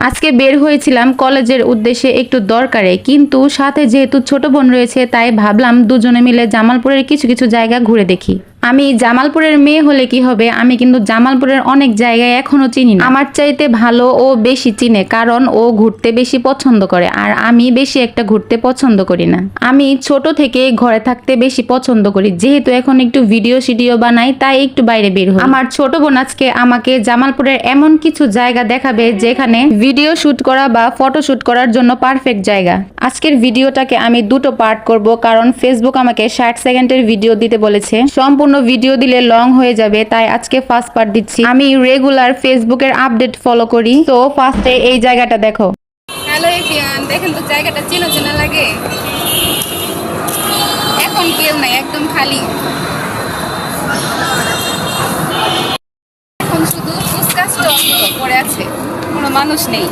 আজকে বের হয়েছিলাম কলেজের উদ্দেশ্যে একটু দরকারে, কিন্তু সাথে যেহেতু ছোট বোন রয়েছে তাই ভাবলাম দুজনে মিলে জামালপুরের কিছু কিছু জায়গা ঘুরে দেখি। আমি জামালপুরের মেয়ে হলে কি হবে, আমি কিন্তু জামালপুরের অনেক জায়গায় এখনো চিনি না। আমার চাইতে ভালো ও বেশি চিনে, কারণ ও ঘুরতে বেশি পছন্দ করে আর আমি বেশি একটা ঘুরতে পছন্দ করি না। আমি ছোট থেকে ঘরে থাকতে বেশি পছন্দ করি, যেহেতু এখন একটু ভিডিও বানাই তাই একটু বাইরে বের হই। আমার ছোট বোন আজকে আমাকে জামালপুরের এমন কিছু জায়গা দেখাবে যেখানে ভিডিও শুট করা বা ফটো শুট করার জন্য পারফেক্ট জায়গা। আজকের ভিডিওটাকে আমি দুটো পার্ট করব, কারণ ফেসবুক আমাকে 60 সেকেন্ডের ভিডিও দিতে বলেছে। সম্পূর্ণ ভিডিও দিলে লং হয়ে যাবে, তাই আজকে ফার্স্ট পার্ট দিচ্ছি। আমি রেগুলার ফেসবুকের আপডেট ফলো করি, তো ফার্স্টে এই জায়গাটা দেখো। হ্যালো এভরিওয়ান, দেখেন তো জায়গাটা চেনা চেনা লাগে। এখন কেউ নাই, একদম খালি। এখন শুধু ফুচকা স্টল পড়ে আছে, কোনো মানুষ নেই।